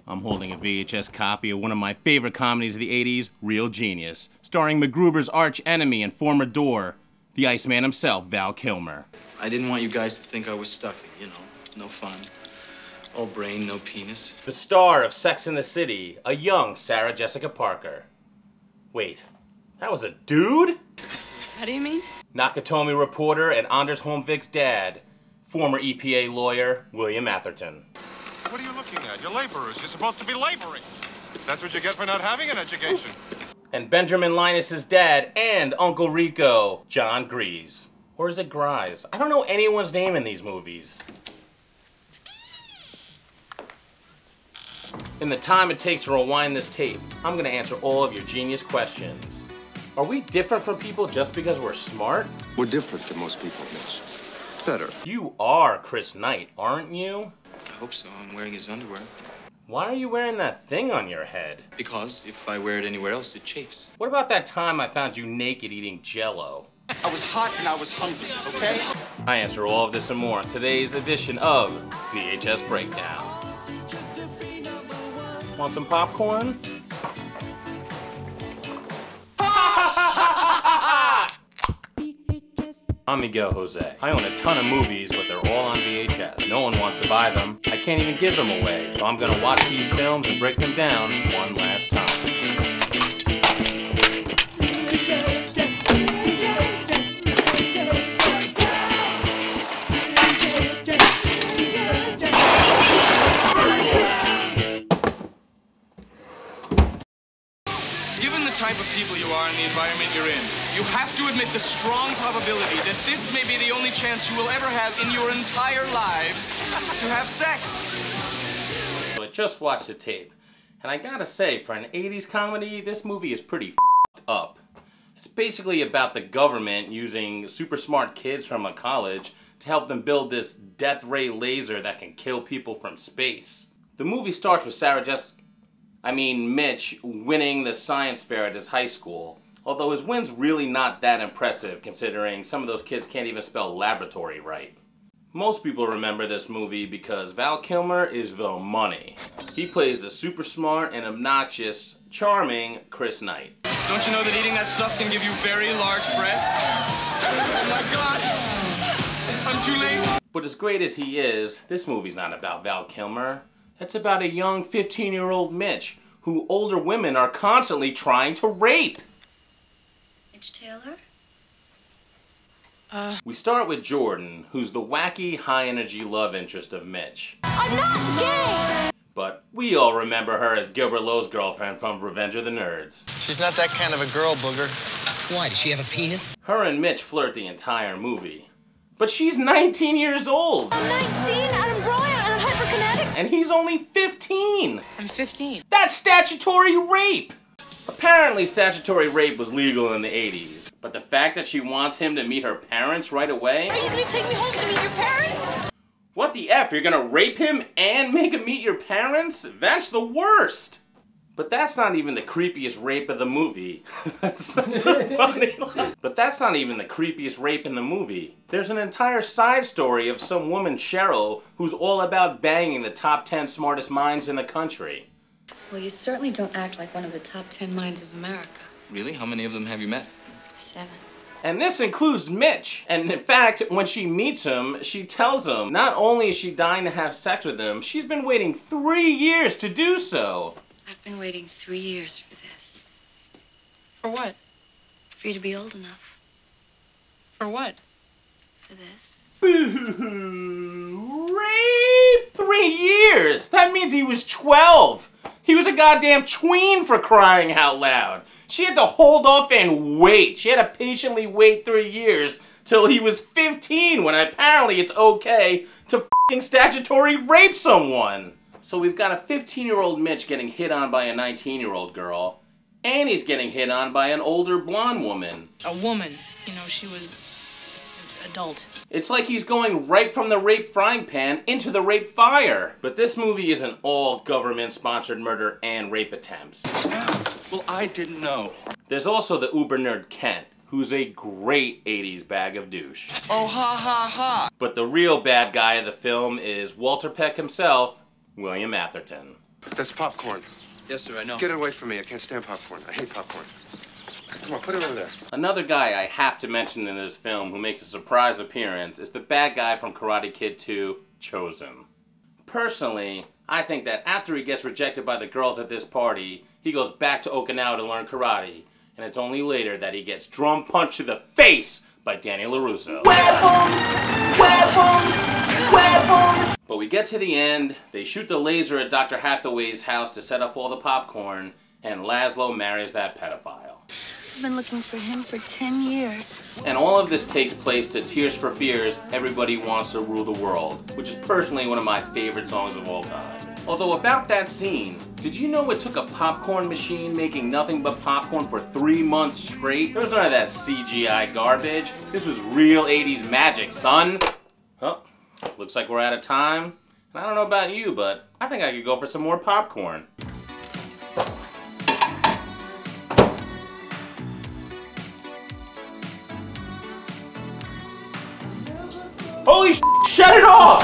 I'm holding a VHS copy of one of my favorite comedies of the 80s, Real Genius, starring MacGruber's arch enemy and former door, the Iceman himself, Val Kilmer. I didn't want you guys to think I was stuffy, you know, no fun. All brain, no penis. The star of Sex and the City, a young Sarah Jessica Parker. Wait, that was a dude? How do you mean? Nakatomi reporter and Anders Holmvik's dad, former EPA lawyer, William Atherton. What are you looking at? You're laborers. You're supposed to be laboring. That's what you get for not having an education. And Benjamin Linus's dad and Uncle Rico, John Grease. Or is it Grise? I don't know anyone's name in these movies. In the time it takes to rewind this tape, I'm going to answer all of your genius questions. Are we different from people just because we're smart? We're different than most people, Mitch. Better. You are Chris Knight, aren't you? I hope so. I'm wearing his underwear. Why are you wearing that thing on your head? Because if I wear it anywhere else, it chafes. What about that time I found you naked eating jello? I was hot and I was hungry, okay? I answer all of this and more in today's edition of VHS Breakdown. Want some popcorn? I'm Miguel Jose. I own a ton of movies, but they're all on VHS. No one wants to buy them. I can't even give them away. So I'm gonna watch these films and break them down one last time. Given the type of people you are and the environment you're in, you have to admit the strong probability that this may be the only chance you will ever have in your entire lives to have sex. So I just watched the tape, and I gotta say, for an 80s comedy, this movie is pretty f***ed up. It's basically about the government using super smart kids from a college to help them build this death ray laser that can kill people from space. The movie starts with Mitch winning the science fair at his high school. Although his win's really not that impressive considering some of those kids can't even spell laboratory right. Most people remember this movie because Val Kilmer is the money. He plays the super smart and obnoxious, charming Chris Knight. Don't you know that eating that stuff can give you very large breasts? Oh my God! I'm too late. But as great as he is, this movie's not about Val Kilmer. It's about a young 15-year-old Mitch who older women are constantly trying to rape. Taylor? We start with Jordan, who's the wacky, high-energy love interest of Mitch. I'm not gay! But we all remember her as Gilbert Lowe's girlfriend from Revenge of the Nerds. She's not that kind of a girl, Booger. Why, does she have a penis? Her and Mitch flirt the entire movie. But she's 19 years old! I'm 19 and I'm brilliant and I'm hyperkinetic! And he's only 15! I'm 15. That's statutory rape! Apparently, statutory rape was legal in the 80s, but the fact that she wants him to meet her parents right away... Are you gonna take me home to meet your parents? What the F? You're gonna rape him and make him meet your parents? That's the worst! But that's not even the creepiest rape of the movie. That's such a funny line. But that's not even the creepiest rape in the movie. There's an entire side story of some woman, Cheryl, who's all about banging the top 10 smartest minds in the country. Well, you certainly don't act like one of the top 10 minds of America. Really? How many of them have you met? 7. And this includes Mitch. And in fact, when she meets him, she tells him not only is she dying to have sex with him, she's been waiting 3 years to do so. I've been waiting 3 years for this. For what? For you to be old enough. For what? For this. Boo! Rape! 3 years! That means he was 12! He was a goddamn tween, for crying out loud! She had to hold off and wait. She had to patiently wait 3 years till he was 15 when apparently it's okay to f***ing statutory rape someone! So we've got a 15-year-old Mitch getting hit on by a 19-year-old girl, and he's getting hit on by an older blonde woman. A woman. You know, she was adult. It's like he's going right from the rape frying pan into the rape fire. But this movie isn't all government-sponsored murder and rape attempts. Well, I didn't know. There's also the uber nerd Kent, who's a great 80s bag of douche. Oh, ha, ha, ha. But the real bad guy of the film is Walter Peck himself, William Atherton. That's popcorn. Yes, sir, I know. Get it away from me. I can't stand popcorn. I hate popcorn. Come on, put it over there. Another guy I have to mention in this film who makes a surprise appearance is the bad guy from Karate Kid 2, Chosen. Personally, I think that after he gets rejected by the girls at this party, he goes back to Okinawa to learn karate, and it's only later that he gets drum punched to the face by Danny LaRusso. But we get to the end, they shoot the laser at Dr. Hathaway's house to set off all the popcorn, and Laszlo marries that pedophile. I've been looking for him for 10 years. And all of this takes place to Tears for Fears' Everybody Wants to Rule the World, which is personally one of my favorite songs of all time. Although about that scene, did you know it took a popcorn machine making nothing but popcorn for 3 months straight? There was none of that CGI garbage. This was real 80s magic, son. Well, looks like we're out of time. And I don't know about you, but I think I could go for some more popcorn. Holy shut it off!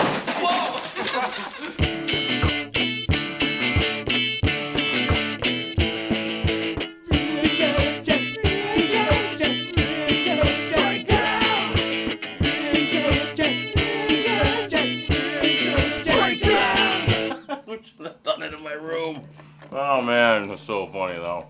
We should have done it in my room. Oh man, it's so funny though.